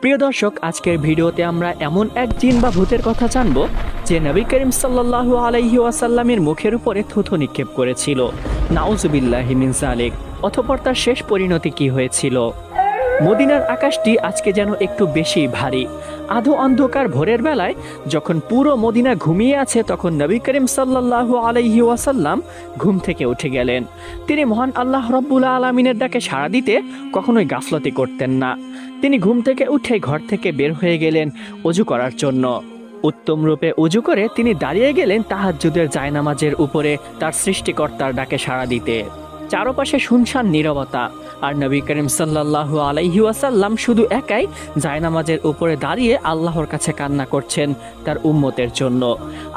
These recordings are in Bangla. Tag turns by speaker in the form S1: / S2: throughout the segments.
S1: প্রিয় দর্শক, আজকের ভিডিওতে আমরা এমন এক জিন বা ভূতের কথা জানব যে নবী করিম সাল্লাল্লাহু আলাইহি ওয়াসাল্লামের মুখের উপরে থুথু নিক্ষেপ করেছিল। নাউজুবিল্লাহি মিন যালিক। অতঃপর তার শেষ পরিণতি কি হয়েছিল? মদিনার আকাশটি আজকে যেন একটু বেশি ভারী। আধো অন্ধকার ভোরের বেলায় যখন পুরো মদিনা ঘুমিয়ে আছে, তখন নবী করিম সাল্লাল্লাহু আলাইহি ওয়াসাল্লাম ঘুম থেকে উঠে গেলেন। তিনি মহান আল্লাহ রব্বুল আলামিনের ডাকে সাড়া দিতে কখনোই গাফলতি করতেন না। তিনি ঘুম থেকে উঠে ঘর থেকে বের হয়ে গেলেন অজু করার জন্য। উত্তম রূপে অজু করে তিনি দাঁড়িয়ে গেলেন তাহাজ্জুদের জায়নামাজের উপরে তার সৃষ্টিকর্তার ডাকে সাড়া দিতে। চারপাশে শুনশান নীরবতা, আর নবী করিম সাল্লাল্লাহু আলাইহি ওয়াসাল্লাম শুধু একাই জায়নামাজের উপরে দাঁড়িয়ে আল্লাহর কাছে কান্না করছেন তার উম্মতের জন্য।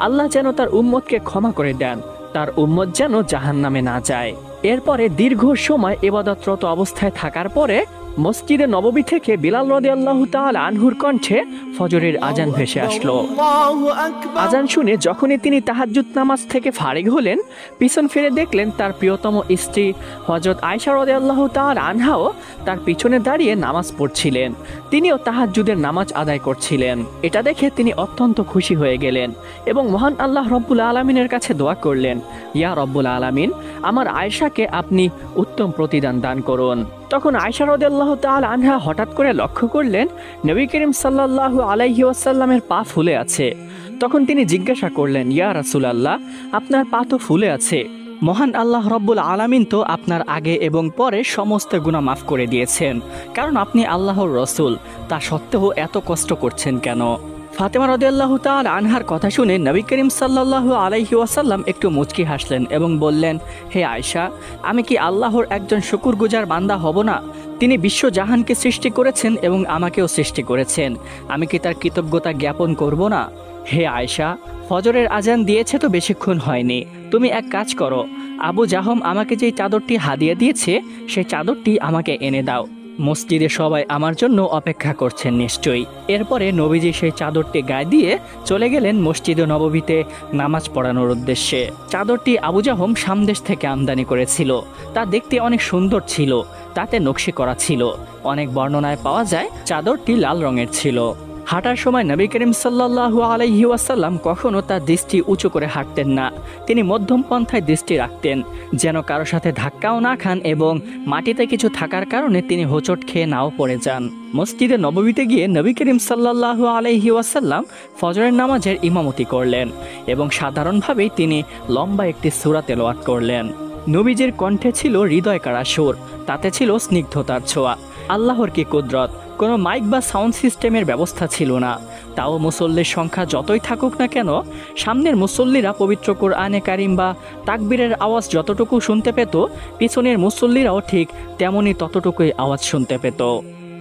S1: আল্লাহ যেন তার উম্মতকে ক্ষমা করে দেন, তার উম্মত যেন জাহান্নামে না যায়। এরপরে দীর্ঘ সময় ইবাদতরত অবস্থায় থাকার পরে মসজিদে নববী থেকে বিলাল রাদিয়াল্লাহু তাআলা আনহুর কণ্ঠে ফজরের আজান ভেসে আসলো। আজান শুনে যখনই তিনি তাহাজ্জুদ নামাজ থেকে ফারিগ হলেন, পিছন ফিরে দেখলেন তার প্রিয়তম স্ত্রী হযরত আয়েশা রাদিয়াল্লাহু তাআলা আনহাও তার পিছনে দাঁড়িয়ে নামাজ পড়ছিলেন। তিনিও তাহাজ্জুদের নামাজ আদায় করছিলেন। এটা দেখে তিনি অত্যন্ত খুশি হয়ে গেলেন এবং মহান আল্লাহ রব্বুল আলামিনের কাছে দোয়া করলেন, ইয়া রব্বুল আলামিন, আমার আয়েশাকে আপনি উত্তম প্রতিদান দান করুন। তখন আয়েশা রাদিয়াল্লাহু তাআলা আনহা হঠাৎ করে লক্ষ্য করলেন নবী করিম সাল্লাল্লাহু আলাইহি ওয়াসাল্লামের পা ফুলে আছে। তখন তিনি জিজ্ঞাসা করলেন, ইয়া রাসূলুল্লাহ, আপনার পা তো ফুলে আছে। মহান আল্লাহ রব্বুল আলামিন তো আপনার আগে এবং পরে সমস্ত গুনাহ মাফ করে দিয়েছেন, কারণ আপনি আল্লাহর রসূল। তা সত্ত্বেও এত কষ্ট করছেন কেন? ফাতেমা রাদিয়াল্লাহু তাআলা আনহার কথা শুনে নবী করিম সাল্লাল্লাহু আলাইহি ওয়াসাল্লাম একটু মুচকি হাসলেন এবং বললেন, হে আয়েশা, আমি কি আল্লাহর একজন শুকরগুজার বান্দা হব না? তিনি বিশ্বজাহানকে সৃষ্টি করেছেন এবং আমাকেও সৃষ্টি করেছেন। আমি কি তার কৃতজ্ঞতা জ্ঞাপন করব না? হে আয়েশা, ফজরের আজান দিয়েছে তো বেশিক্ষণ হয়নি। তুমি এক কাজ করো, আবু জাহম আমাকে যেই চাদরটি হাদিয়া দিয়েছে সেই চাদরটি আমাকে এনে দাও। মসজিদে সবাই আমার জন্য অপেক্ষা করছেন নিশ্চয়ই। এরপরে নবীজি সেই চাদরটি গায়ে দিয়ে চলে গেলেন মসজিদে নববীতে নামাজ পড়ানোর উদ্দেশ্যে। চাদরটি আবু জাহম সামদেশ থেকে আমদানি করেছিল। তা দেখতে অনেক সুন্দর ছিল, তাতে নকশি করা ছিল। অনেক বর্ণনায় পাওয়া যায় চাদরটি লাল রঙের ছিল। হাঁটার সময় নবী করিম সাল্লাল্লাহু আলাইহি ওয়াসাল্লাম কখনো তার দৃষ্টি উঁচু করে হাঁটতেন না। তিনি মধ্যম পন্থায় দৃষ্টি রাখতেন, যেন কারো সাথে ধাক্কাও না খান এবং মাটিতে কিছু থাকার কারণে তিনি হোঁচট খেয়ে নাও পড়ে যান। মসজিদে নববীতে গিয়ে নবী করিম সাল্লাল্লাহু আলাইহি ওয়াসাল্লাম ফজরের নামাজের ইমামতি করলেন এবং সাধারণভাবেই তিনি লম্বা একটি সূরা তেলাওয়াত করলেন। নবীজির কণ্ঠে ছিল হৃদয় কাড়া সুর, তাতে ছিল স্নিগ্ধতার ছোঁয়া। আল্লাহর কি কুদরত! কোনো মাইক বা সাউন্ড সিস্টেমের ব্যবস্থা ছিল না। তাও মুসল্লির সংখ্যা যতই থাকুক না কেন, সামনের মুসল্লিরা পবিত্র কোরআনে কারিম বা তাকবীরের আওয়াজ যতটুকু শুনতে পেত, পিছনের মুসল্লিরাও ঠিক তেমনই ততটুকুই আওয়াজ শুনতে পেত।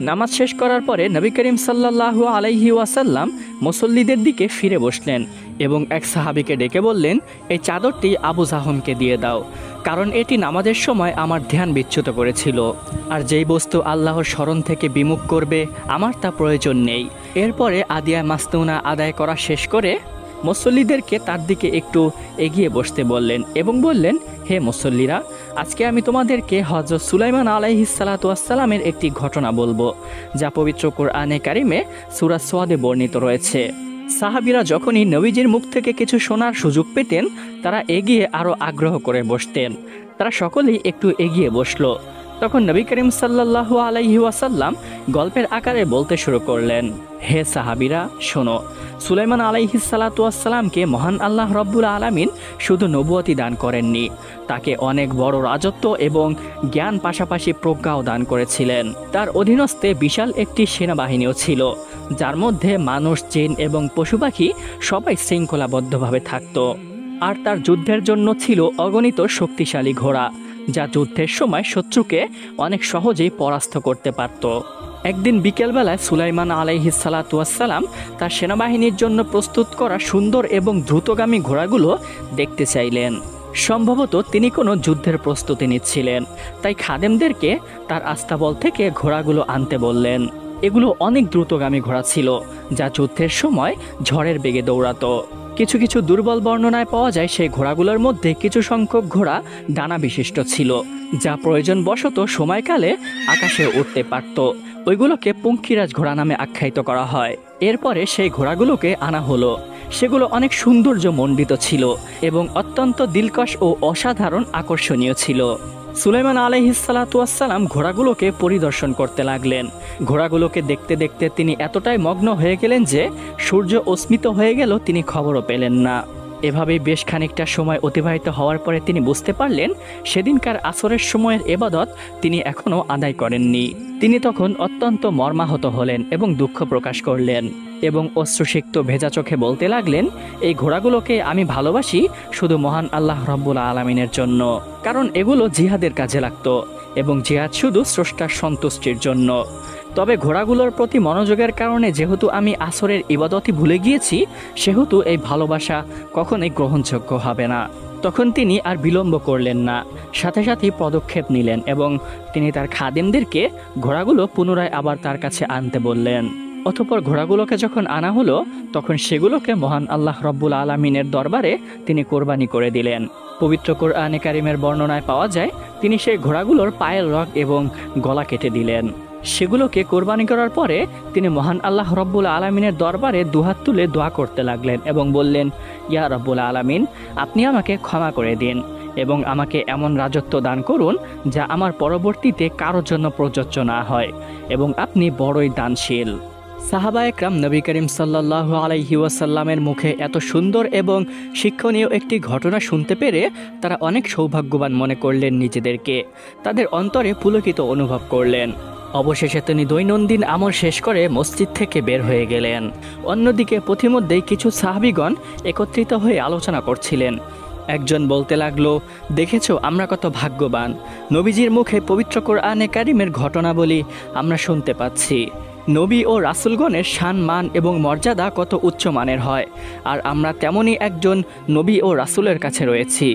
S1: নামাজ শেষ করার পরে নবী করিম সাল্লাল্লাহু আলাইহি ওয়াসাল্লাম মুসল্লিদের দিকে ফিরে বসলেন এবং এক সাহাবীকে ডেকে বললেন, এই চাদরটি আবু জাহমকে দিয়ে দাও, কারণ এটি নামাজের সময় আমার ধ্যান বিচ্যুত করেছিল। আর যেই বস্তু আল্লাহর স্মরণ থেকে বিমুখ করবে আমার তা প্রয়োজন নেই। এরপরে আদিয়া মাসনুনা আদায় করা শেষ করে মুসল্লিদেরকে তার দিকে একটু এগিয়ে বসতে বললেন এবং বললেন, হে মুসল্লিরা, আজকে আমি তোমাদেরকে হযরত সুলাইমান আলাইহিস সালাতু ওয়াস সালামের একটি ঘটনা বলবো, যা পবিত্র কোরআনে কারিমে সূরা সাদে বর্ণিত রয়েছে। সাহাবীরা যখনই নবীজির মুখ থেকে কিছু শোনার সুযোগ পেতেন, তারা এগিয়ে আরো আগ্রহ করে বসতেন। তারা সকলেই একটু এগিয়ে বসলো। তখন নবী করিম সাল্লাল্লাহু আলাইহি ওয়াসাল্লাম গল্পের আকারে বলতে শুরু করলেন, হে সাহাবীরা, শোনো, সুলাইমান আলাইহিস সালাতু ওয়াস সালামকে মহান আল্লাহ রব্বুল আলামিন শুধু নবুয়তি দান করেননি, তাকে অনেক বড় রাজত্ব এবং জ্ঞান পাশাপাশি প্রজ্ঞাও দান করেছিলেন। তার অধীনস্থে বিশাল একটি সেনাবাহিনীও ছিল, যার মধ্যে মানুষ, জিন এবং পশু পাখি সবাই শৃঙ্খলাবদ্ধভাবে থাকত। আর তার যুদ্ধের জন্য ছিল অগণিত শক্তিশালী ঘোড়া, যা যুদ্ধের সময় শত্রুকে অনেক সহজেই পরাস্ত করতে পারত। একদিন বিকেলবেলায় সুলাইমান আলাইহিস সালাতু ওয়াস সালাম তার সেনাবাহিনীর জন্য প্রস্তুত করা সুন্দর এবং দ্রুতগামী ঘোড়াগুলো দেখতে চাইলেন। সম্ভবত তিনি কোনো যুদ্ধের প্রস্তুতি নিচ্ছিলেন, তাই খাদেমদেরকে তার আস্তাবল থেকে ঘোড়াগুলো আনতে বললেন। এগুলো অনেক দ্রুতগামী ঘোড়া ছিল, যা যুদ্ধের সময় ঝড়ের বেগে দৌড়াতো। কিছু কিছু দুর্বল বর্ণনায় পাওয়া যায় সেই ঘোড়াগুলোর মধ্যে কিছু সংখ্যক ঘোড়া ডানা বিশিষ্ট ছিল, যা প্রয়োজনবশত সময়কালে আকাশে উঠতে পারত। ওইগুলোকে পঙ্খিরাজ ঘোড়া নামে আখ্যায়িত করা হয়। এরপরে সেই ঘোড়াগুলোকে আনা হলো। সেগুলো অনেক সৌন্দর্যমণ্ডিত ছিল এবং অত্যন্ত দিলকশ ও অসাধারণ আকর্ষণীয় ছিল। সুলাইমান আলাইহিসসালাম ঘোড়াগুলোকে পরিদর্শন করতে লাগলেন। ঘোড়াগুলোকে দেখতে দেখতে তিনি এতটাই মগ্ন হয়ে গেলেন যে সূর্য অস্মিত হয়ে গেল, তিনি খবরও পেলেন না। এভাবেই বেশ খানিকটা সময় অতিবাহিত হওয়ার পরে তিনি বুঝতে পারলেন সেদিনকার আসরের সময়ের ইবাদত তিনি এখনও আদায় করেননি। তিনি তখন অত্যন্ত মর্মাহত হলেন এবং দুঃখ প্রকাশ করলেন এবং অশ্রুসিক্ত ভেজা চোখে বলতে লাগলেন, এই ঘোড়াগুলোকে আমি ভালোবাসি শুধু মহান আল্লাহ রব্বুল আলামিনের জন্য, কারণ এগুলো জিহাদের কাজে লাগতো এবং জিহাদ শুধু স্রষ্টার সন্তুষ্টির জন্য। তবে ঘোড়াগুলোর প্রতি মনোযোগের কারণে যেহেতু আমি আসরের ইবাদতই ভুলে গিয়েছি, সেহেতু এই ভালোবাসা কখনোই গ্রহণযোগ্য হবে না। তখন তিনি আর বিলম্ব করলেন না, সাথে সাথেই পদক্ষেপ নিলেন এবং তিনি তার খাদেমদেরকে ঘোড়াগুলো পুনরায় আবার তার কাছে আনতে বললেন। অতঃপর ঘোড়াগুলোকে যখন আনা হলো, তখন সেগুলোকে মহান আল্লাহ রব্বুল আলামিনের দরবারে তিনি কোরবানি করে দিলেন। পবিত্র কোরআনে কারিমের বর্ণনায় পাওয়া যায়, তিনি সেই ঘোড়াগুলোর পায়ের রগ এবং গলা কেটে দিলেন। সেগুলোকে কোরবানি করার পরে তিনি মহান আল্লাহ রব্বুল আলামিনের দরবারে দুহাত তুলে দোয়া করতে লাগলেন এবং বললেন, ইয়া রব্বুল আলামিন, আপনি আমাকে ক্ষমা করে দিন এবং আমাকে এমন রাজত্ব দান করুন যা আমার পরবর্তীতে কারোর জন্য প্রযোজ্য না হয়, এবং আপনি বড়ই দানশীল। সাহাবা একরাম নবী করিম সাল্লাল্লাহু আলাইহি ওয়াসাল্লামের মুখে এত সুন্দর এবং শিক্ষণীয় একটি ঘটনা শুনতে পেরে তারা অনেক সৌভাগ্যবান মনে করলেন নিজেদেরকে, তাদের অন্তরে পুলকিত অনুভব করলেন। অবশেষে তিনি দৈনন্দিন আমল শেষ করে মসজিদ থেকে বের হয়ে গেলেন। অন্যদিকে পথিমধ্যেই কিছু সাহাবীগণ একত্রিত হয়ে আলোচনা করছিলেন। একজন বলতে লাগলো, দেখেছো আমরা কত ভাগ্যবান, নবীজির মুখে পবিত্র কোরআনে কারিমের ঘটনাবলী আমরা শুনতে পাচ্ছি। নবী ও রাসূলগণের শান মান এবং মর্যাদা কত উচ্চমানের হয়, আর আমরা তেমনই একজন নবী ও রাসূলের কাছে রয়েছি।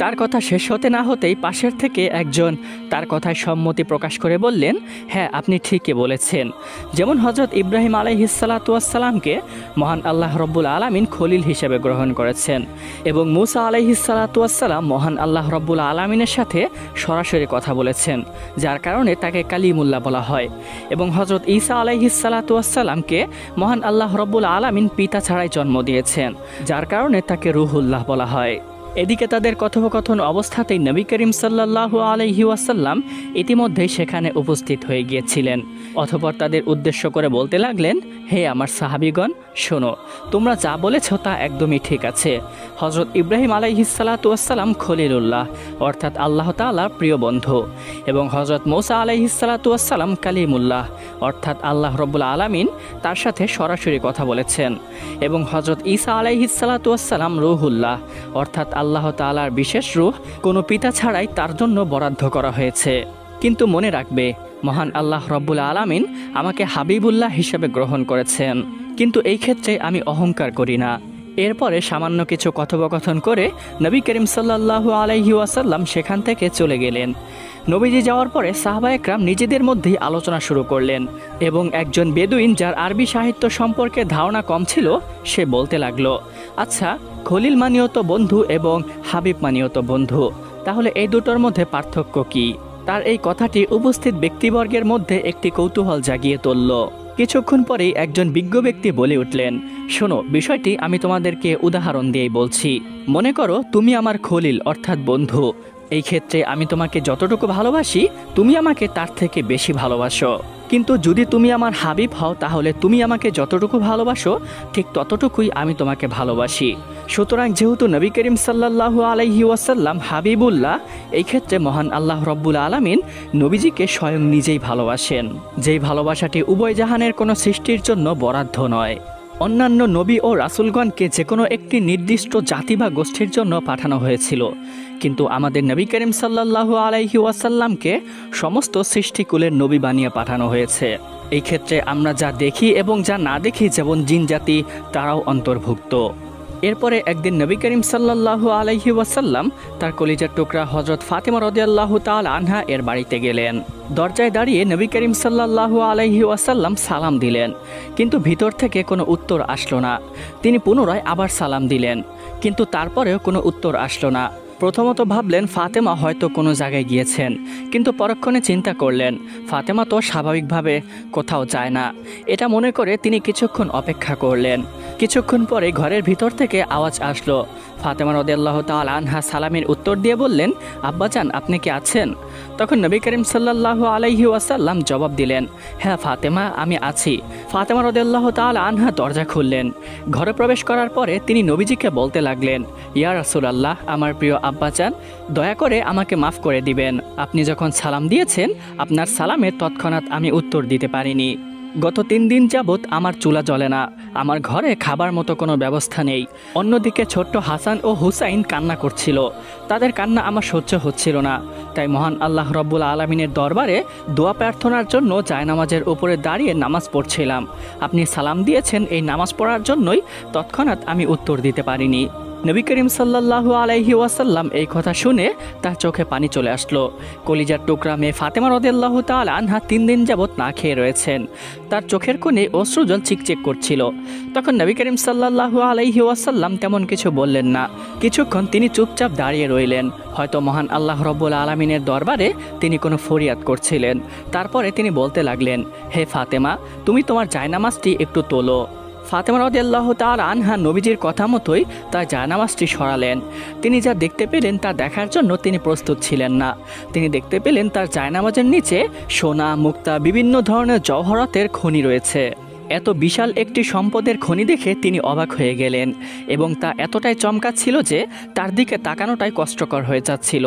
S1: তার কথা শেষ হতে না হতেই পাশের থেকে একজন তার কথায় সম্মতি প্রকাশ করে বললেন, হ্যাঁ আপনি ঠিকই বলেছেন। যেমন হযরত ইব্রাহিম আলাইহিসসালামকে মহান আল্লাহ রব্বুল আলামিন খলিল হিসেবে গ্রহণ করেছেন এবং মূসা আলাইহিসসালাম মহান আল্লাহ রব্বুল আলামিনের সাথে সরাসরি কথা বলেছেন, যার কারণে তাকে কালিমুল্লাহ বলা হয়। এবং হযরত ঈসা আলাইহিসসালামকে মহান আল্লাহ রব্বুল আলামিন পিতা ছাড়াই জন্ম দিয়েছেন, যার কারণে তাকে রুহুল্লাহ বলা হয়। এদিকে তাদের কথোপকথন অবস্থাতেই নবী করিম সাল্লাল্লাহু আলাইহি ওয়াসাল্লাম ইতিমধ্যেই সেখানে উপস্থিত হয়ে গিয়েছিলেন। অতঃপর তাদের উদ্দেশ্য করে বলতে লাগলেন, হে আমার সাহাবীগণ, শোনো, তোমরা যা বলেছ তা একদমই ঠিক আছে। হযরত ইব্রাহিম আলাইহিসসালাম খলিলুল্লাহ অর্থাৎ আল্লাহ তাআলার প্রিয় বন্ধু, এবং হযরত মূসা আলাইহিসসালাম কালিমুল্লাহ অর্থাৎ আল্লাহ রব্বুল আলামিন তার সাথে সরাসরি কথা বলেছেন, এবং হযরত ঈসা আলাইহিসসালাম রূহুল্লাহ অর্থাৎ আল্লাহ তাআলার বিশেষ রূহ, কোনো পিতা ছাড়াই তার জন্য বরাদ্দ করা হয়েছে। কিন্তু মনে রাখবে, মহান আল্লাহ রব্বুল আলামিন আমাকে হাবিবুল্লাহ হিসেবে গ্রহণ করেছেন, কিন্তু এই ক্ষেত্রে আমি অহংকার করি না। এরপরে সামান্য কিছু কথোপকথন করে নবী করিম সাল্লাল্লাহু আলাইহি ওয়াসাল্লাম সেখান থেকে চলে গেলেন। নবীজি যাওয়ার পরে সাহাবা একরাম নিজেদের মধ্যেই আলোচনা শুরু করলেন এবং একজন বেদুইন, যার আরবি সাহিত্য সম্পর্কে ধারণা কম ছিল, সে বলতে লাগলো, আচ্ছা, খলিল মানিও তো বন্ধু এবং হাবিব মানিও তো বন্ধু, তাহলে এই দুটোর মধ্যে পার্থক্য কি? তার এই কথাটি উপস্থিত ব্যক্তিবর্গের মধ্যে একটি কৌতূহল জাগিয়ে তুলল। কিছুক্ষণ পরেই একজন বিজ্ঞ ব্যক্তি বলে উঠলেন, শোনো, বিষয়টি আমি তোমাদেরকে উদাহরণ দিয়েই বলছি। মনে করো তুমি আমার খলিল অর্থাৎ বন্ধু, এই ক্ষেত্রে আমি তোমাকে যতটুকু ভালোবাসি তুমি আমাকে তার থেকে বেশি ভালোবাসো। কিন্তু যদি তুমি আমার হাবিব হও, তাহলে তুমি আমাকে যতটুকু ভালোবাসো ঠিক ততটুকুই আমি তোমাকে ভালোবাসি। সুতরাং যেহেতু নবী করিম সাল্লাল্লাহু আলাইহি ওয়াসাল্লাম হাবিবুল্লাহ, এই ক্ষেত্রে মহান আল্লাহ রব্বুল আলামিন নবীজিকে স্বয়ং নিজেই ভালোবাসেন, যেই ভালোবাসাটি উভয় জাহানের কোনো সৃষ্টির জন্য বরাদ্দ নয়। অন্যান্য নবী ও রাসূলগণকে যে কোনো একটি নির্দিষ্ট জাতি বা গোষ্ঠীর জন্য পাঠানো হয়েছিল, কিন্তু আমাদের নবী করিম সাল্লাল্লাহু আলাইহি ওয়াসাল্লামকে সমস্ত সৃষ্টিকুলের নবী বানিয়ে পাঠানো হয়েছে। এই ক্ষেত্রে আমরা যা দেখি এবং যা না দেখি, যেমন জিন জাতি, তারাও অন্তর্ভুক্ত। এরপরে একদিন নবী করিম সাল্লাল্লাহু আলাইহি ওয়াসাল্লাম তার কলিজার টুকরা হযরত ফাতেমা রাদিয়াল্লাহু তাআলা আনহা এর বাড়িতে গেলেন। দরজায় দাঁড়িয়ে নবী করিম সাল্লাল্লাহু আলাইহি ওয়াসাল্লাম সালাম দিলেন, কিন্তু ভিতর থেকে কোনো উত্তর আসলো না। তিনি পুনরায় আবার সালাম দিলেন, কিন্তু তারপরেও কোনো উত্তর আসলো না। প্রথমত ভাবলেন ফাতেমা হয়তো কোনো জায়গায় গিয়েছেন, কিন্তু পরক্ষণে চিন্তা করলেন ফাতেমা তো স্বাভাবিকভাবে কোথাও যায় না। এটা মনে করে তিনি কিছুক্ষণ অপেক্ষা করলেন। কিছুক্ষণ পরে ঘরের ভিতর থেকে আওয়াজ আসলো। ফাতেমা রাদিয়াল্লাহু তাআলা আনহা সালামের উত্তর দিয়ে বললেন, আব্বাজান আপনি কি আছেন? তখন নবী করিম সাল্লাল্লাহু আলাইহি ওয়াসাল্লাম জবাব দিলেন, হ্যাঁ ফাতেমা আমি আছি। ফাতেমা রাদিয়াল্লাহু তাআলা আনহা দরজা খুললেন। ঘরে প্রবেশ করার পরে তিনি নবীজিকে বলতে লাগলেন, ইয়া রাসূলুল্লাহ, আমার প্রিয় আব্বাজান, দয়া করে আমাকে মাফ করে দিবেন। আপনি যখন সালাম দিয়েছেন আপনার সালামে তৎক্ষণাৎ আমি উত্তর দিতে পারিনি। গত 3 দিন যাবৎ আমার চুলা জ্বলে না, আমার ঘরে খাবার মতো কোনো ব্যবস্থা নেই। অন্যদিকে ছোট্ট হাসান ও হুসাইন কান্না করছিল, তাদের কান্না আমার সহ্য হচ্ছিল না। তাই মহান আল্লাহ রব্বুল আলামিনের দরবারে দোয়া প্রার্থনার জন্য জায়নামাজের উপরে দাঁড়িয়ে নামাজ পড়ছিলাম। আপনি সালাম দিয়েছেন এই নামাজ পড়ার জন্যই তৎক্ষণাৎ আমি উত্তর দিতে পারিনি। নবী করিম সাল্লাল্লাহু আলাইহি ওয়াসাল্লাম এই কথা শুনে তার চোখে পানি চলে আসলো। কলিজার টুকরা মেয়ে ফাতেমা রাদিয়াল্লাহু তাআলা আনহা 3 দিন যাবৎ না খেয়ে রয়েছেন, তার চোখের কোণে অশ্রুজল চিকচিক করছিল। তখন নবী করিম সাল্লাল্লাহু আলাইহি ওয়াসাল্লাম তেমন কিছু বললেন না। কিছুক্ষণ তিনি চুপচাপ দাঁড়িয়ে রইলেন, হয়তো মহান আল্লাহ রব্বুল আলামিনের দরবারে তিনি কোনো ফরিয়াদ করছিলেন। তারপরে তিনি বলতে লাগলেন, হে ফাতেমা, তুমি তোমার জায়নামাজটি একটু তোলো। ফাতেমা রাদিয়াল্লাহু তাআলা আনহা নবীজির কথা মতোই তার জায়নামাজটি সরালেন। তিনি যা দেখতে পেলেন তা দেখার জন্য তিনি প্রস্তুত ছিলেন না। তিনি দেখতে পেলেন তার জায়নামাজের নিচে সোনা, মুক্তা, বিভিন্ন ধরনের জওহরাতের খনি রয়েছে। এত বিশাল একটি সম্পদের খনি দেখে তিনি অবাক হয়ে গেলেন এবং তা এতটাই চমকাচ্ছিল যে তার দিকে তাকানোটাই কষ্টকর হয়ে যাচ্ছিল।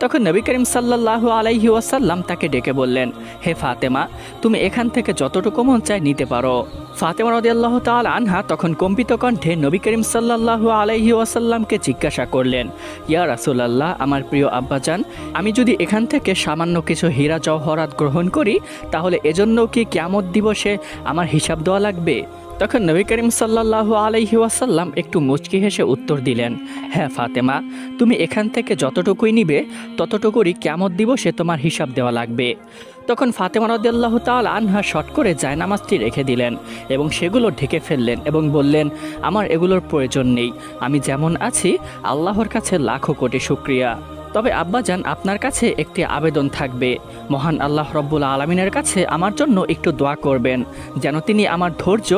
S1: তখন নবী করিম সাল্লাল্লাহু আলাইহি ওয়াসাল্লাম তাকে ডেকে বললেন, হে ফাতেমা, তুমি এখান থেকে যতটুকু মন চায় নিতে পারো। ফাতেমা রাদিয়াল্লাহু তাআলা আনহা তখন কম্পিত কণ্ঠে নবী করিম সাল্লাল্লাহু আলাইহি ওয়াসাল্লামকে জিজ্ঞাসা করলেন, ইয়া রাসূলুল্লাহ, আমার প্রিয় আব্বাজান, আমি যদি এখান থেকে সামান্য কিছু হীরা জওহরাত গ্রহণ করি তাহলে এজন্য কি কিয়ামত দিবসে আমার হিসাব দেওয়া লাগবে? তখন নবী করিম সাল্লাল্লাহু আলাইহি ওয়াসাল্লাম একটু মুচকি হেসে উত্তর দিলেন, হ্যাঁ ফাতেমা, তুমি এখান থেকে যতটুকুই নিবে ততটুকুরই কিয়ামত দিবসে তোমার হিসাব দেওয়া লাগবে। তখন ফাতেমা রাদিয়াল্লাহু তাআলা আনহা শট করে জায়নামাজটি রেখে দিলেন এবং সেগুলো ঢেকে ফেললেন এবং বললেন, আমার এগুলোর প্রয়োজন নেই, আমি যেমন আছি আল্লাহর কাছে লাখো কোটি শুকরিয়া। তবে আব্বাজান, আপনার কাছে একটি আবেদন থাকবে। মহান আল্লাহ রব্বুল আলামিনের কাছে আমার জন্য একটু দোয়া করবেন যেন তিনি আমার ধৈর্য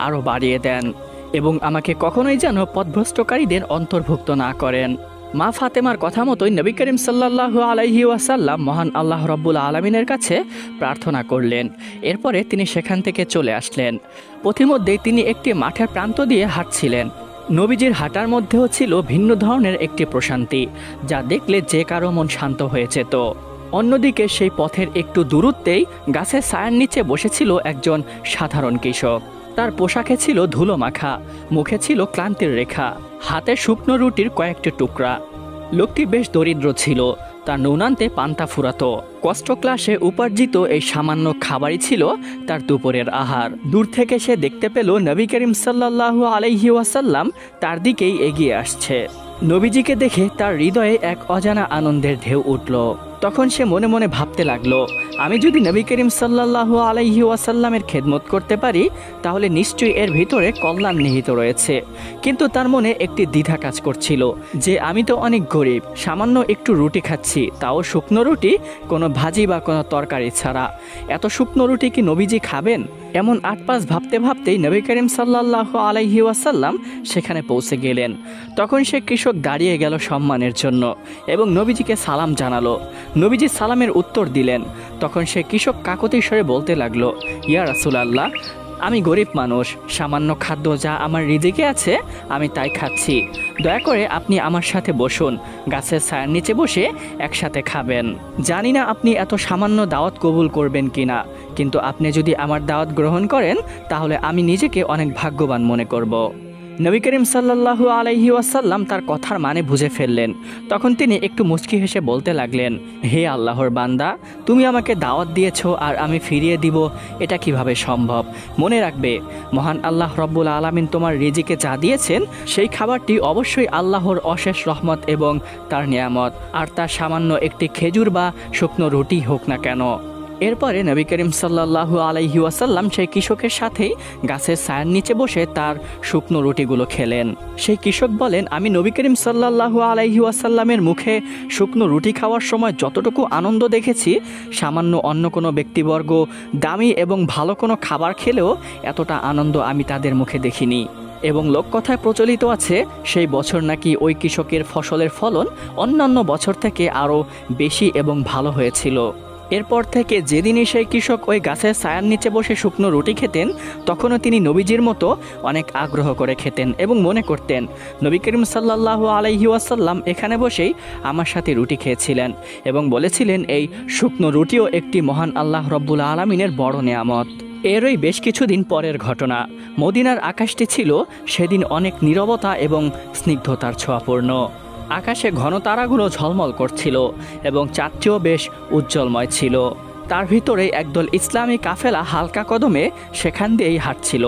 S1: আরও বাড়িয়ে দেন এবং আমাকে কখনোই যেন পথভ্রষ্টকারীদের অন্তর্ভুক্ত না করেন। মা ফাতেমার কথা মতোই নবী করিম সাল্লাল্লাহু আলাইহি ওয়াসাল্লাম মহান আল্লাহ রব্বুল আলামিনের কাছে প্রার্থনা করলেন। এরপরে তিনি সেখান থেকে চলে আসলেন। পথিমধ্যেই তিনি একটি মাঠের প্রান্ত দিয়ে হাঁটছিলেন। নবীজির হাঁটার মধ্যেও ছিল ভিন্ন ধরনের একটি প্রশান্তি, যা দেখলে যে কারো মন শান্ত হয়ে যেত। অন্যদিকে সেই পথের একটু দূরত্বেই গাছের ছায়ার নিচে বসেছিল একজন সাধারণ কৃষক। তার পোশাকে ছিল ধুলো মাখা, মুখে ছিল ক্লান্তির রেখা, হাতে শুকনো রুটির কয়েকটি টুকরা। লোকটি বেশ দরিদ্র ছিল, তার নুনান্তে পান্তা ফুরাতো। কষ্ট ক্লাসে উপার্জিত এই সামান্য খাবারই ছিল তার দুপুরের আহার। দূর থেকে সে দেখতে পেল নবী করিম সাল্লাল্লাহু আলাইহি ওয়াসাল্লাম তার দিকেই এগিয়ে আসছে। নবীজিকে দেখে তার হৃদয়ে এক অজানা আনন্দের ঢেউ উঠল। তখন সে মনে মনে ভাবতে লাগলো, আমি যদি নবী করিম সাল্লাল্লাহু আলাইহি ওয়াসাল্লামের খেদমত করতে পারি তাহলে নিশ্চয়ই এর ভিতরে কল্যাণ নিহিত রয়েছে। কিন্তু তার মনে একটি দ্বিধা কাজ করছিল যে আমি তো অনেক গরিব, সামান্য একটু রুটি খাচ্ছি, তাও শুকনো রুটি, কোনো ভাজি বা কোনো তরকারি ছাড়া। এত শুকনো রুটি কি নবীজি খাবেন? এমন আটপাশ ভাবতে ভাবতেই নবী করিম সাল্লাল্লাহু আলাইহি ওয়াসাল্লাম সেখানে পৌঁছে গেলেন। তখন সে কৃষক দাঁড়িয়ে গেল সম্মানের জন্য এবং নবীজিকে সালাম জানালো। নবীজি সালামের উত্তর দিলেন। তখন সে কৃষক কাকতি স্বরে বলতে লাগলো, ইয়া রাসূলুল্লাহ, আমি গরিব মানুষ, সামান্য খাদ্য যা আমার রিজিকে আছে আমি তাই খাচ্ছি। দয়া করে আপনি আমার সাথে বসুন, গাছের ছায়ার নিচে বসে একসাথে খাবেন। জানি না আপনি এত সামান্য দাওয়াত কবুল করবেন কিনা, কিন্তু আপনি যদি আমার দাওয়াত গ্রহণ করেন তাহলে আমি নিজেকে অনেক ভাগ্যবান মনে করব। নবী করিম সাল্লাল্লাহু আলাইহি ওয়াসাল্লাম তার কথার মানে বুঝে ফেললেন। তখন তিনি একটু মুচকি হেসে বলতে লাগলেন, হে আল্লাহর বান্দা, তুমি আমাকে দাওয়াত দিয়েছ আর আমি ফিরিয়ে দিব, এটা কিভাবে সম্ভব? মনে রাখবে, মহান আল্লাহ রব্বুল আলামিন তোমার রিজিকে যা দিয়েছেন সেই খাবারটি অবশ্যই আল্লাহর অশেষ রহমত এবং তার নিয়ামত, আর তার সামান্য একটি খেজুর বা শুকনো রুটি হোক না কেন। এরপরে নবী করিম সাল্লাল্লাহু আলাইহি ওয়াসাল্লাম সেই কৃষকের সাথেই গাছের ছায়ার নিচে বসে তার শুকনো রুটিগুলো খেলেন। সেই কৃষক বলেন, আমি নবী করিম সাল্লাল্লাহু আলাইহি ওয়াসাল্লামের মুখে শুকনো রুটি খাওয়ার সময় যতটুকু আনন্দ দেখেছি, সামান্য অন্য কোনো ব্যক্তিবর্গ দামি এবং ভালো কোনো খাবার খেলেও এতটা আনন্দ আমি তাদের মুখে দেখিনি। এবং লোককথায় প্রচলিত আছে, সেই বছর নাকি ওই কৃষকের ফসলের ফলন অন্যান্য বছর থেকে আরও বেশি এবং ভালো হয়েছিল। এরপর থেকে যেদিনই সেই কৃষক ওই গাছের ছায়ার নিচে বসে শুকনো রুটি খেতেন, তখনও তিনি নবীজির মতো অনেক আগ্রহ করে খেতেন এবং মনে করতেন, নবী করিম সাল্লাল্লাহু আলাইহি ওয়াসাল্লাম এখানে বসেই আমার সাথে রুটি খেয়েছিলেন এবং বলেছিলেন এই শুকনো রুটিও একটি মহান আল্লাহ রব্বুল আলামিনের বড় নেয়ামত। এরই বেশ কিছুদিন পরের ঘটনা। মদিনার আকাশটি ছিল সেদিন অনেক নীরবতা এবং স্নিগ্ধতার ছোঁয়াপূর্ণ। আকাশে ঘন তারাগুলো ঝলমল করছিল এবং চাঁদটিও বেশ উজ্জ্বলময় ছিল। তার ভিতরে একদল ইসলামী কাফেলা হালকা কদমে সেখান দিয়েই হাঁটছিল।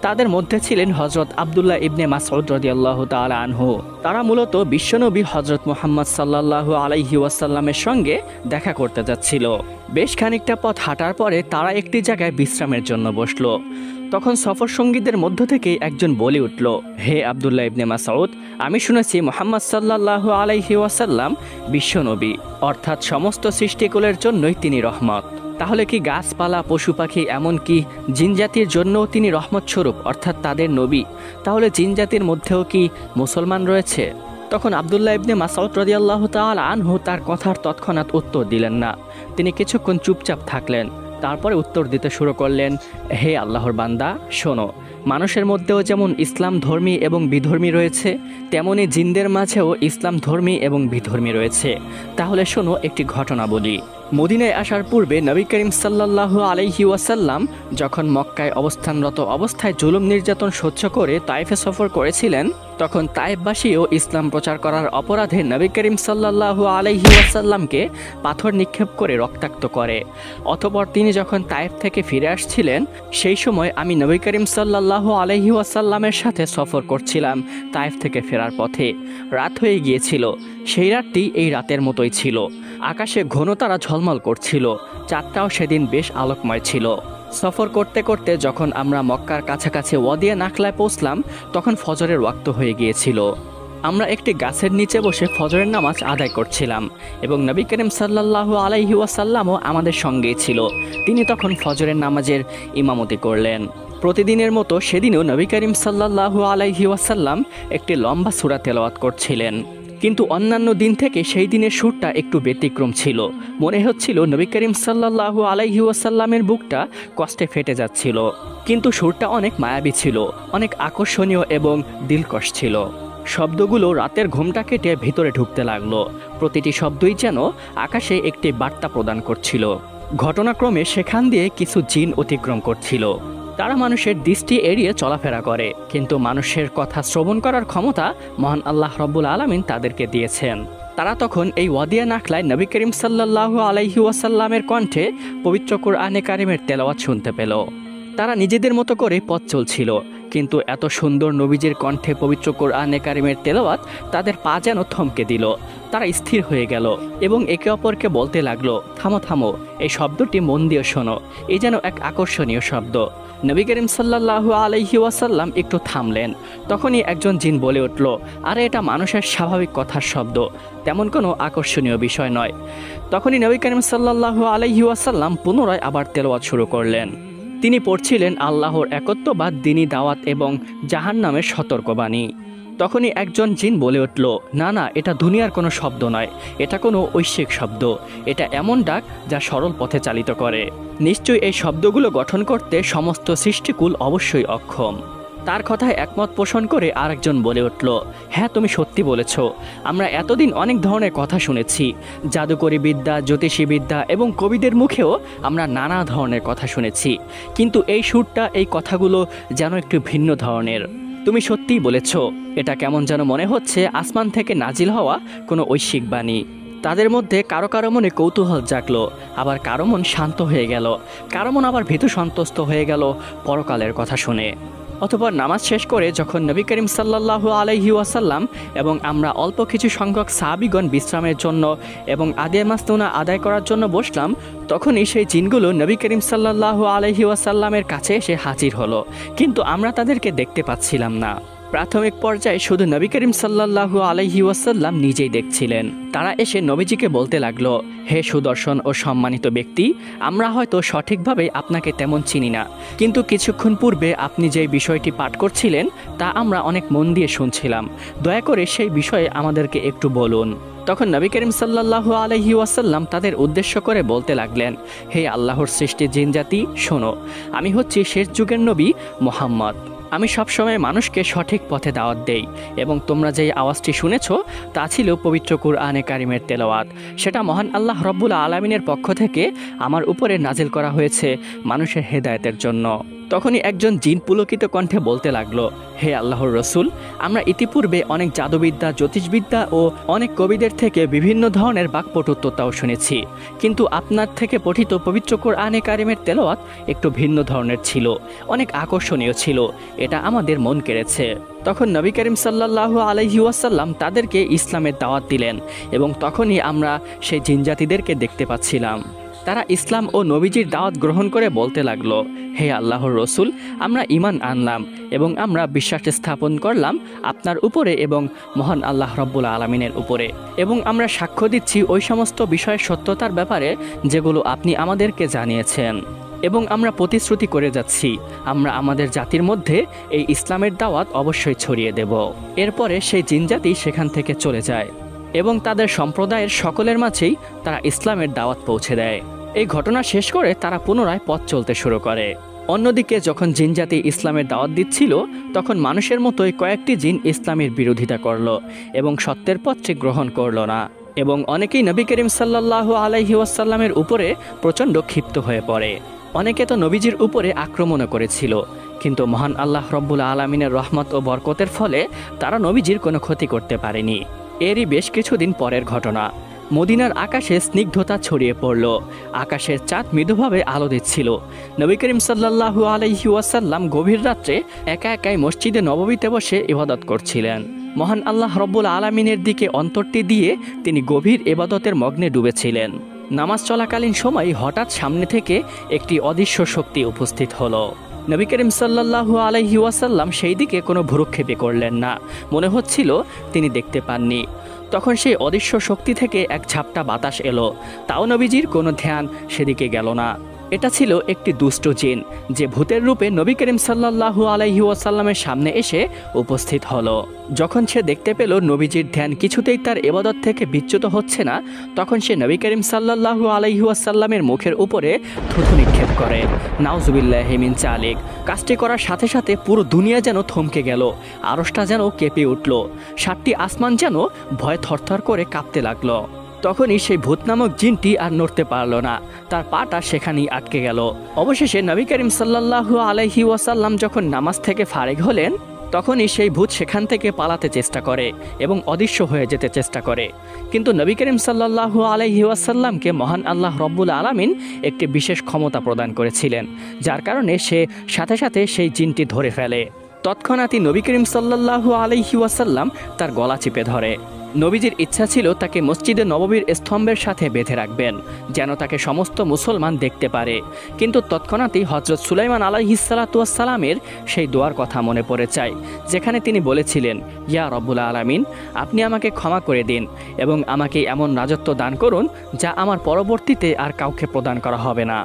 S1: তাদের মধ্যে ছিলেন হজরত আব্দুল্লাহ ইবনে মাসউদ রাদিয়াল্লাহু তাআলা আনহু। তারা মূলত বিশ্বনবী হজরত মুহাম্মদ সাল্লাল্লাহু আলাইহি ওয়াসাল্লামের সঙ্গে দেখা করতে যাচ্ছিল। বেশ খানিকটা পথ হাঁটার পরে তারা একটি জায়গায় বিশ্রামের জন্য বসলো। তখন সফর সঙ্গীদের মধ্য থেকে একজন বলে উঠল, হে আব্দুল্লাহ ইবনে মাসউদ, আমি শুনেছি মুহাম্মদ সাল্লাল্লাহু আলাইহি ওয়াসাল্লাম বিশ্বনবী, অর্থাৎ সমস্ত সৃষ্টিকুলের জন্যই তিনি রহমত। তাহলে কি গাছপালা, পশু পাখি, এমনকি জিনজাতির জন্যও তিনি রহমত স্বরূপ, অর্থাৎ তাদের নবী? তাহলে জিনজাতির মধ্যেও কি মুসলমান রয়েছে? তখন আব্দুল্লাহ ইবনে মাসউদ রাদিয়াল্লাহু তাআলা আনহু তার কথার তৎক্ষণাৎ উত্তর দিলেন না। তিনি কিছুক্ষণ চুপচাপ থাকলেন। তারপরে উত্তর দিতে শুরু করলেন, হে আল্লাহর বান্দা, শোনো, মানুষের মধ্যেও যেমন ইসলাম ধর্মী এবং বিধর্মী রয়েছে, তেমনি জিনদের মাঝেও ইসলাম ধর্মী এবং বিধর্মী রয়েছে। তাহলে শোনো, একটি ঘটনা বলি। মদিনায় আসার পূর্বে নবী করিম সাল্লাল্লাহু আলাইহি ওয়াসাল্লাম যখন মক্কায় অবস্থানরত অবস্থায় জুলুম নির্যাতন সহ্য করে তায়েফে সফর করেছিলেন, তখন তায়েফবাসীও ইসলাম প্রচার করার অপরাধে নবী করিম সাল্লাল্লাহু আলাইহি ওয়াসাল্লামকে পাথর নিক্ষেপ করে রক্তাক্ত করে। অতঃপর তিনি যখন তায়েফ থেকে ফিরে আসছিলেন, সেই সময় আমি নবী করিম সাল্লাল্লাহু আলাইহি ওয়াসাল্লামের সাথে সফর করছিলাম। তায়েফ থেকে ফেরার পথে রাত হয়ে গিয়েছিল। সেই রাতটি এই রাতের মতোই ছিল। আকাশে ঘন তারা ঝলমল করছিল। চাঁদটাও সেদিন বেশ আলোকময় ছিল। সফর করতে করতে যখন আমরা মক্কার কাছাকাছি ওয়াদিয়া নাখলায় পৌঁছলাম, তখন ফজরের ওয়াক্ত হয়ে গিয়েছিল। আমরা একটি গাছের নিচে বসে ফজরের নামাজ আদায় করছিলাম এবং নবী করিম সাল্লাল্লাহু আলাইহি ওয়াসাল্লামও আমাদের সঙ্গেই ছিল। তিনি তখন ফজরের নামাজের ইমামতি করলেন। প্রতিদিনের মতো সেদিনও নবী করিম সাল্লাল্লাহু আলাইহি ওয়াসাল্লাম একটি লম্বা সূরা তেলাওয়াত করছিলেন। কিন্তু অন্যান্য দিন থেকে সেই দিনের সুরটা একটু ব্যতিক্রম ছিল। মনে হচ্ছিল নবী করিম সাল্লাল্লাহু আলাইহি ওয়াসাল্লামের বুকটা কষ্টে ফেটে যাচ্ছিল। কিন্তু সুরটা অনেক মায়াবী ছিল, অনেক আকর্ষণীয় এবং দিলকশ ছিল। শব্দগুলো রাতের ঘুমটা কেটে ভিতরে ঢুকতে লাগলো। প্রতিটি শব্দই যেন আকাশে একটি বার্তা প্রদান করছিল। ঘটনাক্রমে সেখান দিয়ে কিছু জিন অতিক্রম করছিল। তারা মানুষের দৃষ্টি এড়িয়ে চলাফেরা করে, কিন্তু মানুষের কথা শ্রবণ করার ক্ষমতা মহান আল্লাহ রব্বুল আলামিন তাদেরকে দিয়েছেন। তারা তখন এই ওয়াদিয়া নাখলায় নবী করিম সাল্লাল্লাহু আলাইহি ওয়াসাল্লামের কণ্ঠে পবিত্র কুরআনে কারিমের তেলাওয়াত শুনতে পেল। তারা নিজেদের মতো করে পথ চলছিল, কিন্তু এত সুন্দর নবীজির কণ্ঠে পবিত্র কুরআনে কারিমের তেলাওয়াত তাদের পা যেন থমকে দিল। তারা স্থির হয়ে গেল এবং একে অপরকে বলতে লাগলো, থামো থামো, এই শব্দটি মন দিয়ে শোনো, এই যেন এক আকর্ষণীয় শব্দ। নবী করিম সাল্লাল্লাহু আলাইহি ওয়াসাল্লাম একটু থামলেন। তখনই একজন জিন বলে উঠল, আরে এটা মানুষের স্বাভাবিক কথার শব্দ, তেমন কোনো আকর্ষণীয় বিষয় নয়। তখনই নবী করিম সাল্লাল্লাহু আলাইহি ওয়াসাল্লাম পুনরায় আবার তেলাওয়াত শুরু করলেন। তিনি পড়ছিলেন আল্লাহর একত্ববাদ, দ্বীনি দাওয়াত এবং জাহান্নামের সতর্কবাণী। তখনই একজন জিন বলে উঠল, না না, এটা দুনিয়ার কোনো শব্দ নয়, এটা কোনো ঐশ্বিক শব্দ। এটা এমন ডাক যা সরল পথে চালিত করে। নিশ্চয়ই এই শব্দগুলো গঠন করতে সমস্ত সৃষ্টিকুল অবশ্যই অক্ষম। তার কথায় একমত পোষণ করে আরেকজন বলে উঠল, হ্যাঁ, তুমি সত্যি বলেছ। আমরা এতদিন অনেক ধরনের কথা শুনেছি, জাদুকরী বিদ্যা, জ্যোতিষী বিদ্যা এবং কবিদের মুখেও আমরা নানা ধরনের কথা শুনেছি, কিন্তু এই সুরটা, এই কথাগুলো যেন একটু ভিন্ন ধরনের। তুমি সত্যিই বলেছ, এটা কেমন যেন মনে হচ্ছে আসমান থেকে নাজিল হওয়া কোনো ঐশ্বিক বাণী। তাদের মধ্যে কারো কারো মনে কৌতূহল জাগলো, আবার কারো মন শান্ত হয়ে গেল, কারো মন আবার ভীতু সন্তুষ্ট হয়ে গেল পরকালের কথা শুনে। অতঃপর নামাজ শেষ করে যখন নবী করিম সাল্লাল্লাহু আলাইহি ওয়াসাল্লাম এবং আমরা অল্প কিছু সংখ্যক সাহাবীগণ বিশ্রামের জন্য এবং আদিয়া মাসনুনা আদায় করার জন্য বসলাম, তখনই সেই জিনগুলো নবী করিম সাল্লাল্লাহু আলাইহি ওয়াসাল্লামের কাছে এসে হাজির হলো, কিন্তু আমরা তাদেরকে দেখতে পাচ্ছিলাম না। প্রাথমিক পর্যায়ে শুধু নবী করিম সাল্লাল্লাহু আলাইহি ওয়াসাল্লাম নিজেই দেখছিলেন। তারা এসে নবীজিকে বলতে লাগলো, হে সুদর্শন ও সম্মানিত ব্যক্তি, আমরা হয়তো সঠিকভাবে আপনাকে তেমন চিনি না, কিন্তু কিছুক্ষণ পূর্বে আপনি যে বিষয়টি পাঠ করছিলেন তা আমরা অনেক মন দিয়ে শুনছিলাম, দয়া করে সেই বিষয়ে আমাদেরকে একটু বলুন। তখন নবী করিম সাল্লাল্লাহু আলাইহি ওয়াসাল্লাম তাদের উদ্দেশ্য করে বলতে লাগলেন, হে আল্লাহর সৃষ্টি জিনজাতি, শোনো, আমি হচ্ছি শেষ যুগের নবী মুহাম্মদ। আমি সবসময় মানুষকে সঠিক পথে দাওয়াত দেই, এবং তোমরা যেই আওয়াজটি শুনেছ তা ছিল পবিত্র কুরআনে কারিমের তেলাওয়াত। সেটা মহান আল্লাহ রব্বুল আলামিনের পক্ষ থেকে আমার উপরে নাজিল করা হয়েছে মানুষের হেদায়েতের জন্য। তখনই একজন জিন পুলকিত কণ্ঠে বলতে লাগলো, হে আল্লাহর রসুল, আমরা ইতিপূর্বে অনেক জাদুবিদ্যা, জ্যোতিষবিদ্যা ও অনেক কবিদের থেকে বিভিন্ন ধরনের বাকপটুত্বতাও শুনেছি, কিন্তু আপনার থেকে পঠিত পবিত্র কুরআনে কারিমের তেলাওয়াত একটু ভিন্ন ধরনের ছিল, অনেক আকর্ষণীয় ছিল, এটা আমাদের মন কেড়েছে। তখন নবী করিম সাল্লাল্লাহু আলাইহি ওয়াসাল্লাম তাদেরকে ইসলামের দাওয়াত দিলেন, এবং তখনই আমরা সেই জিনজাতিদেরকে দেখতে পাচ্ছিলাম। তারা ইসলাম ও নবীজির দাওয়াত গ্রহণ করে বলতে লাগলো, হে আল্লাহর রসুল, আমরা ঈমান আনলাম এবং আমরা বিশ্বাস স্থাপন করলাম আপনার উপরে এবং মহান আল্লাহ রব্বুল আলামিনের উপরে, এবং আমরা সাক্ষ্য দিচ্ছি ওই সমস্ত বিষয়ের সত্যতার ব্যাপারে যেগুলো আপনি আমাদেরকে জানিয়েছেন, এবং আমরা প্রতিশ্রুতি করে যাচ্ছি আমরা আমাদের জাতির মধ্যে এই ইসলামের দাওয়াত অবশ্যই ছড়িয়ে দেব। এরপরে সেই জিনজাতি সেখান থেকে চলে যায় এবং তাদের সম্প্রদায়ের সকলের মাঝেই তারা ইসলামের দাওয়াত পৌঁছে দেয়। এই ঘটনা শেষ করে তারা পুনরায় পথ চলতে শুরু করে। অন্যদিকে যখন জিনজাতি ইসলামের দাওয়াত দিচ্ছিল, তখন মানুষের মতোই কয়েকটি জিন ইসলামের বিরোধিতা করল এবং সত্যের পথটি গ্রহণ করল না, এবং অনেকেই নবী করিম সাল্লাল্লাহু আলাইহি ওয়াসাল্লামের উপরে প্রচণ্ড ক্ষিপ্ত হয়ে পড়ে। অনেকে তো নবীজির উপরে আক্রমণও করেছিল, কিন্তু মহান আল্লাহ রব্বুল আলামিনের রহমত ও বরকতের ফলে তারা নবীজির কোনো ক্ষতি করতে পারেনি। এরই বেশ কিছুদিন পরের ঘটনা। মদিনার আকাশে স্নিগ্ধতা ছড়িয়ে পড়ল, আকাশের চাঁদ মৃদুভাবে আলো দিচ্ছিল। নবী করিম সাল্লাল্লাহু আলাইহি ওয়াসাল্লাম গভীর রাত্রে একা একাই মসজিদে নববীতে বসে ইবাদত করছিলেন। মহান আল্লাহ রব্বুল আলামিনের দিকে অন্তরটি দিয়ে তিনি গভীর ইবাদতের মগ্নে ডুবেছিলেন। নামাজ চলাকালীন সময় হঠাৎ সামনে থেকে একটি অদৃশ্য শক্তি উপস্থিত হলো। নবী করিম সাল্লাল্লাহু আলাইহি ওয়াসাল্লাম সেই দিকে কোনো ভ্রুক্ষেপই করলেন না, মনে হচ্ছিল তিনি দেখতে পাননি। তখন সেই অদৃশ্য শক্তি থেকে এক ঝাপটা বাতাস এলো, তাও নবীজির কোনো ধ্যান সেদিকে গেল না। এটা ছিল একটি দুষ্ট জিন, যে ভূতের রূপে নবী করিম সাল্লাল্লাহু আলাইহি ওয়াসাল্লামের সামনে এসে উপস্থিত হলো। যখন সে দেখতে পেল নবীজির ধ্যান কিছুতেই তার ইবাদত থেকে বিচ্যুত হচ্ছে না, তখন সে নবী করিম সাল্লাল্লাহু আলাইহি ওয়াসাল্লামের মুখের উপরে থুথু নিক্ষেপ করে। নাউজুবিল্লাহি মিন যালিক। কাজটি করার সাথে সাথে পুরো দুনিয়া যেন থমকে গেল, আরশটা যেন কেঁপে উঠল, 7টি আসমান যেন ভয়ে থরথর করে কাঁপতে লাগলো। তখনই সেই ভূত নামক জিনটি আর নড়তে পারল না, তার পাটা সেখানেই আটকে গেল। অবশেষে নবী করিম সাল্লাল্লাহু আলাইহি ওয়াসাল্লাম যখন নামাজ থেকে ফারেগ হলেন, তখনই সেই ভূত সেখান থেকে পালাতে চেষ্টা করে এবং অদৃশ্য হয়ে যেতে চেষ্টা করে, কিন্তু নবী করিম সাল্লাল্লাহু আলাইহি ওয়াসাল্লামকে মহান আল্লাহ রব্বুল আলামিন একটি বিশেষ ক্ষমতা প্রদান করেছিলেন, যার কারণে সে সাথে সাথে সেই জিনটি ধরে ফেলে। তৎক্ষণাৎই নবী করিম সাল্লাল্লাহু আলাইহি ওয়াসাল্লাম তার গলা চিপে ধরে। নবীজির ইচ্ছা ছিল তাকে মসজিদে নববীর স্তম্ভের সাথে বেঁধে রাখবেন, যেন তাকে সমস্ত মুসলমান দেখতে পারে, কিন্তু তৎক্ষণাৎই হযরত সুলাইমান আলাইহিসসালাতু ওয়াসসালামের সেই দোয়ার কথা মনে পড়ে যায়, যেখানে তিনি বলেছিলেন, ইয়া রব্বুল আলামিন, আপনি আমাকে ক্ষমা করে দিন এবং আমাকে এমন রাজত্ব দান করুন যা আমার পরবর্তীতে আর কাউকে প্রদান করা হবে না।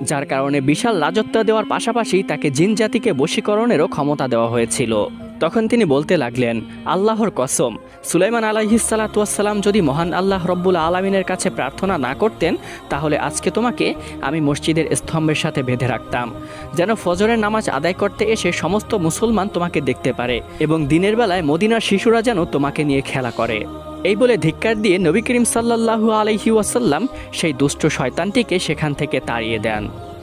S1: যার কারণে বিশাল রাজত্ব দেওয়ার পাশাপাশি তাকে জিন জাতিকে বশীকরণেরও ক্ষমতা দেওয়া হয়েছিল। তখন তিনি বলতে লাগলেন, আল্লাহর কসম, সুলাইমান আলাইহিসসালাতু ওয়াসসালাম যদি মহান আল্লাহ রব্বুল আলামিনের কাছে প্রার্থনা না করতেন, তাহলে আজকে তোমাকে আমি মসজিদের স্তম্ভের সাথে বেঁধে রাখতাম, যেন ফজরের নামাজ আদায় করতে এসে সমস্ত মুসলমান তোমাকে দেখতে পারে এবং দিনের বেলায় মদিনার শিশুরা যেন তোমাকে নিয়ে খেলা করে। এই বলে ধিক্কার দিয়ে নবী করিম সাল্লাল্লাহু আলাইহি ওয়াসাল্লাম সেই দুষ্ট শয়তানটিকে সেখান থেকে তাড়িয়ে দেন।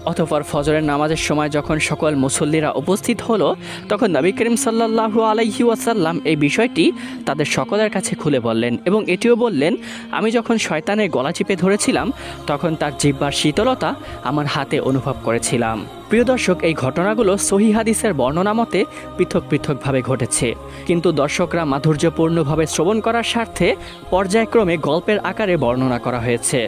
S1: অতঃপর ফজরের নামাজের সময় যখন সকল মুসল্লিরা উপস্থিত হলো, তখন নবী করিম সাল্লাল্লাহু আলাইহি ওয়াসাল্লাম এই বিষয়টি তাদের সকলের কাছে খুলে বললেন এবং এটিও বললেন, আমি যখন শয়তানের গলা চিপে ধরেছিলাম তখন তার জিহ্বার শীতলতা আমার হাতে অনুভব করেছিলাম। প্রিয় দর্শক, এই ঘটনাগুলো সহিহ হাদিসের বর্ণনা মতে পৃথক পৃথকভাবে ঘটেছে, কিন্তু দর্শকরা মাধুর্যপূর্ণভাবে শ্রবণ করার স্বার্থে পর্যায়ক্রমে গল্পের আকারে বর্ণনা করা হয়েছে।